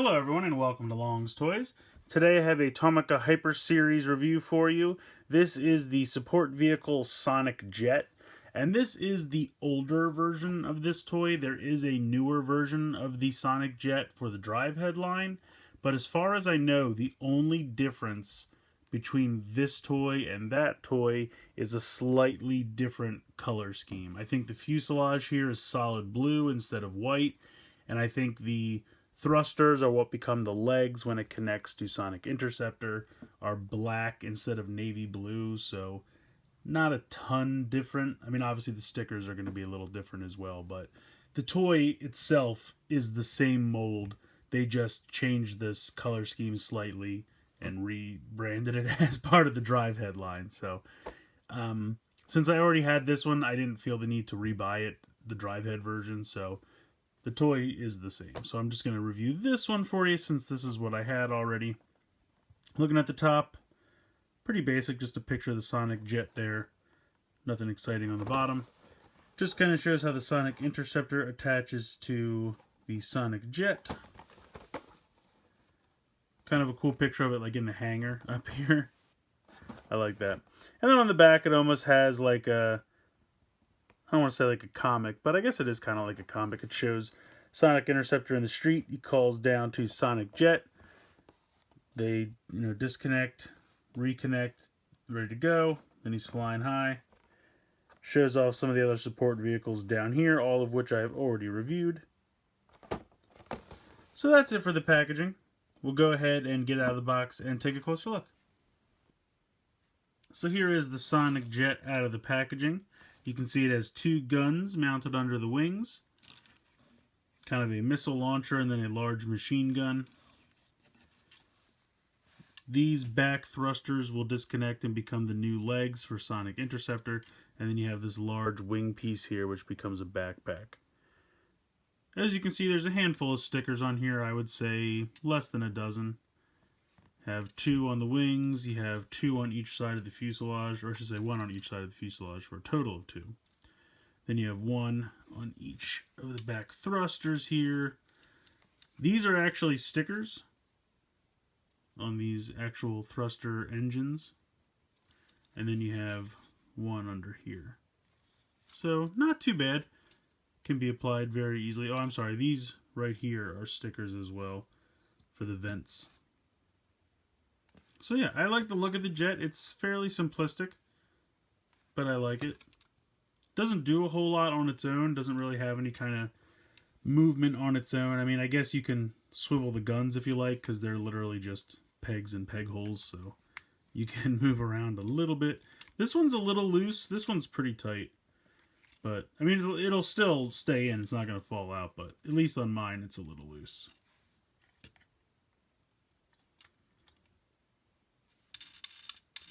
Hello everyone and welcome to Long's Toys. Today I have a Tomica Hyper Series review for you. This is the support vehicle Sonic Jet, and this is the older version of this toy. There is a newer version of the Sonic Jet for the drive head line, but as far as I know, the only difference between this toy and that toy is a slightly different color scheme. I think the fuselage here is solid blue instead of white, and I think the thrusters are what become the legs when it connects to Sonic Interceptor are black instead of navy blue, so not a ton different. I mean, obviously the stickers are going to be a little different as well, but the toy itself is the same mold. They just changed this color scheme slightly and rebranded it as part of the drive head line. So since I already had this one, I didn't feel the need to rebuy it, the drive head version, so the toy is the same. So I'm just going to review this one for you since this is what I had already. Looking at the top, pretty basic, just a picture of the Sonic Jet there. Nothing exciting on the bottom. Just kind of shows how the Sonic Interceptor attaches to the Sonic Jet. Kind of a cool picture of it like in the hangar up here. I like that. And then on the back it almost has like a, I don't want to say like a comic, but I guess it is kind of like a comic. It shows Sonic Interceptor in the street. He calls down to Sonic Jet. They, disconnect, reconnect, ready to go. Then he's flying high. Shows off some of the other support vehicles down here, all of which I have already reviewed. So that's it for the packaging. We'll go ahead and get out of the box and take a closer look. So here is the Sonic Jet out of the packaging. You can see it has two guns mounted under the wings. Kind of a missile launcher and then a large machine gun. These back thrusters will disconnect and become the new legs for Sonic Interceptor. And then you have this large wing piece here which becomes a backpack. As you can see, there's a handful of stickers on here. I would say less than a dozen. Have two on the wings, you have two on each side of the fuselage, or I should say one on each side of the fuselage for a total of two. Then you have one on each of the back thrusters here. These are actually stickers on these actual thruster engines. And then you have one under here. So not too bad. Can be applied very easily. Oh, I'm sorry, these right here are stickers as well for the vents. So yeah, I like the look of the jet. It's fairly simplistic, but I like it. Doesn't do a whole lot on its own. Doesn't really have any kind of movement on its own. I mean, I guess you can swivel the guns if you like, because they're literally just pegs and peg holes, so you can move around a little bit. This one's a little loose. This one's pretty tight. But, I mean, it'll still stay in. It's not going to fall out, but at least on mine, it's a little loose.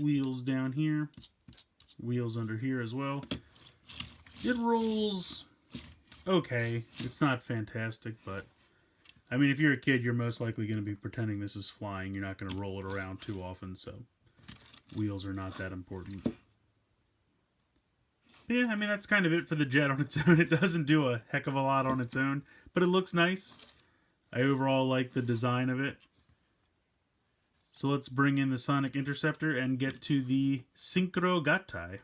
Wheels down here, wheels under here as well. It rolls okay. It's not fantastic, but I mean, if you're a kid, you're most likely going to be pretending this is flying. You're not going to roll it around too often, so wheels are not that important. But yeah, I mean, that's kind of it for the jet on its own. It doesn't do a heck of a lot on its own, but it looks nice. I overall like the design of it. So let's bring in the Sonic Interceptor and get to the Synchro Gattai.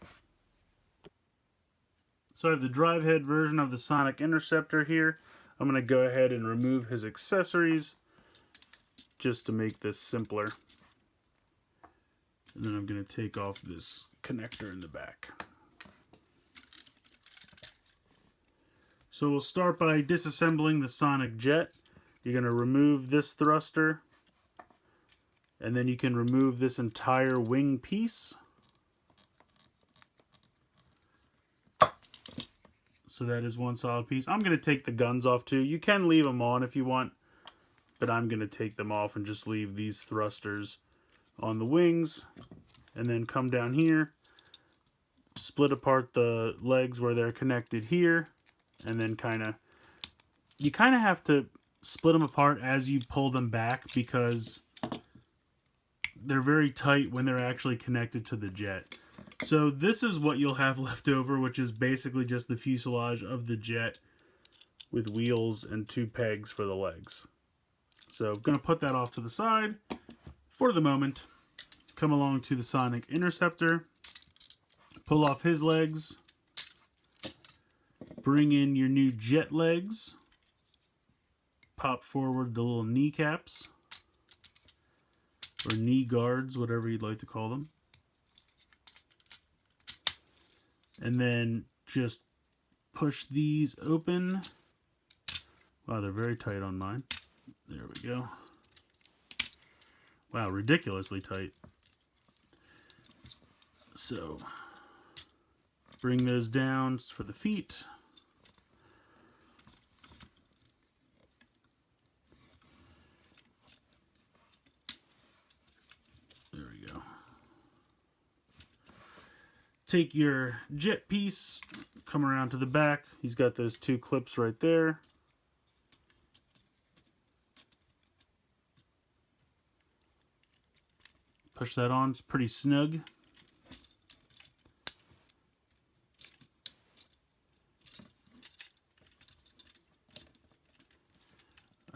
So I have the drive head version of the Sonic Interceptor here. I'm going to go ahead and remove his accessories just to make this simpler. And then I'm going to take off this connector in the back. So we'll start by disassembling the Sonic Jet. You're going to remove this thruster. And then you can remove this entire wing piece. So that is one solid piece. I'm going to take the guns off too. You can leave them on if you want, but I'm going to take them off and just leave these thrusters on the wings. And then come down here, split apart the legs where they're connected here, and then you kind of have to split them apart as you pull them back because they're very tight when they're actually connected to the jet. So this is what you'll have left over, which is basically just the fuselage of the jet with wheels and two pegs for the legs. So I'm going to put that off to the side for the moment. Come along to the Sonic Interceptor. Pull off his legs. Bring in your new jet legs. Pop forward the little kneecaps. Or knee guards, whatever you'd like to call them. And then just push these open. Wow, they're very tight on mine. There we go. Wow, ridiculously tight. So, bring those down for the feet. There we go. Take your jet piece, come around to the back. He's got those two clips right there. Push that on, it's pretty snug.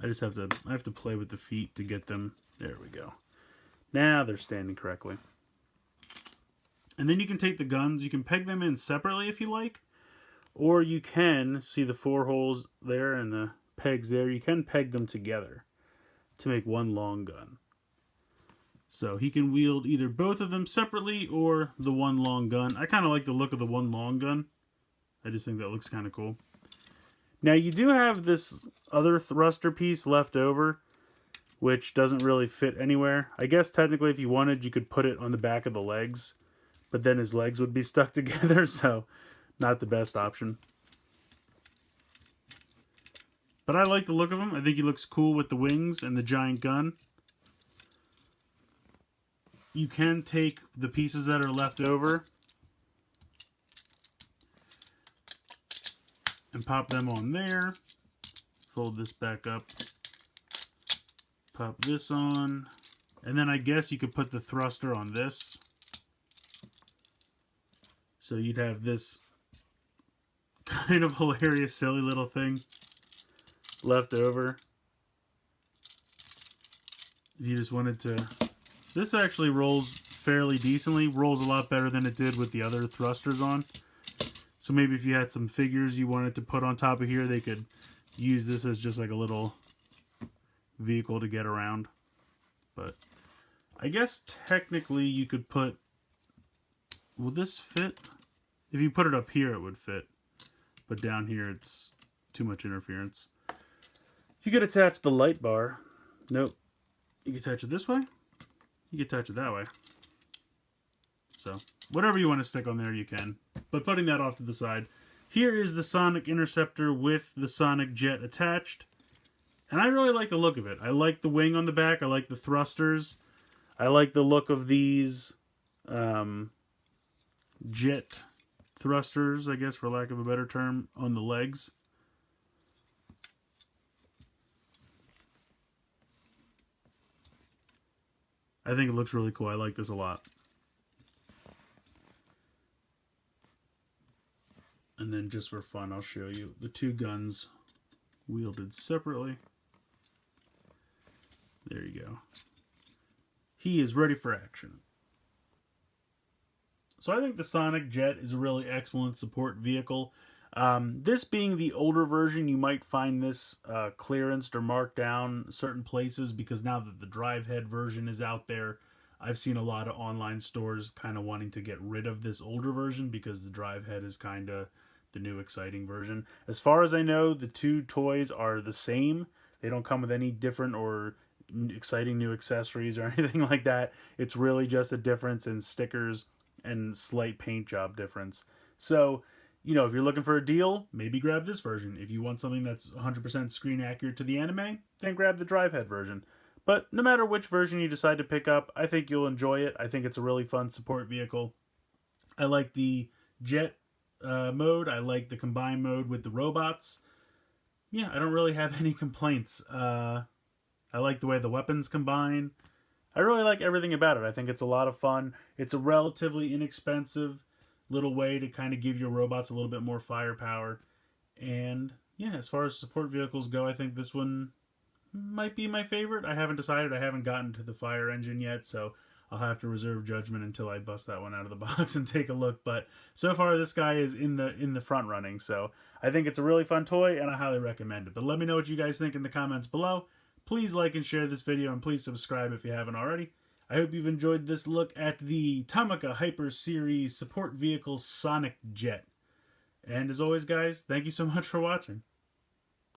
I have to play with the feet to get them. There we go. Now they're standing correctly. And then you can take the guns, you can peg them in separately if you like, or you can see the 4 holes there and the pegs there. You can peg them together to make one long gun. So he can wield either both of them separately or the one long gun. I kind of like the look of the one long gun. I just think that looks kind of cool. Now you do have this other thruster piece left over, which doesn't really fit anywhere. I guess technically if you wanted, you could put it on the back of the legs, but then his legs would be stuck together, so not the best option. But I like the look of him. I think he looks cool with the wings and the giant gun. You can take the pieces that are left over and pop them on there. Fold this back up. Pop this on. And then I guess you could put the thruster on this. So you'd have this kind of hilarious, silly little thing left over. If you just wanted to... This actually rolls fairly decently. Rolls a lot better than it did with the other thrusters on. So maybe if you had some figures you wanted to put on top of here, they could use this as just like a little vehicle to get around. But I guess technically you could put... Will this fit? If you put it up here, it would fit. But down here, it's too much interference. You could attach the light bar. Nope. You can attach it this way. You can attach it that way. So, whatever you want to stick on there, you can. But putting that off to the side, here is the Sonic Interceptor with the Sonic Jet attached. And I really like the look of it. I like the wing on the back. I like the thrusters. I like the look of these jet thrusters, I guess, for lack of a better term, on the legs. I think it looks really cool. I like this a lot. And then just for fun, I'll show you the two guns wielded separately. There you go. He is ready for action. So I think the Sonic Jet is a really excellent support vehicle. This being the older version, you might find this clearanced or marked down certain places, because now that the drive head version is out there, I've seen a lot of online stores kind of wanting to get rid of this older version because the drive head is kind of the new exciting version. As far as I know, the two toys are the same. They don't come with any different or exciting new accessories or anything like that. It's really just a difference in stickers and slight paint job difference. So, you know, if you're looking for a deal, maybe grab this version. If you want something that's 100% screen accurate to the anime, then grab the drive head version. But no matter which version you decide to pick up, I think you'll enjoy it. I think it's a really fun support vehicle. I like the jet mode. I like the combined mode with the robots. Yeah, I don't really have any complaints. I like the way the weapons combine. I really like everything about it. I think it's a lot of fun. It's a relatively inexpensive little way to kind of give your robots a little bit more firepower. And yeah, as far as support vehicles go, I think this one might be my favorite. I haven't decided. I haven't gotten to the fire engine yet, so I'll have to reserve judgment until I bust that one out of the box and take a look. But so far, this guy is in the front running, so I think it's a really fun toy, and I highly recommend it. But let me know what you guys think in the comments below. Please like and share this video, and please subscribe if you haven't already. I hope you've enjoyed this look at the Tomica Hyper Series Support Vehicle Sonic Jet. And as always, guys, thank you so much for watching.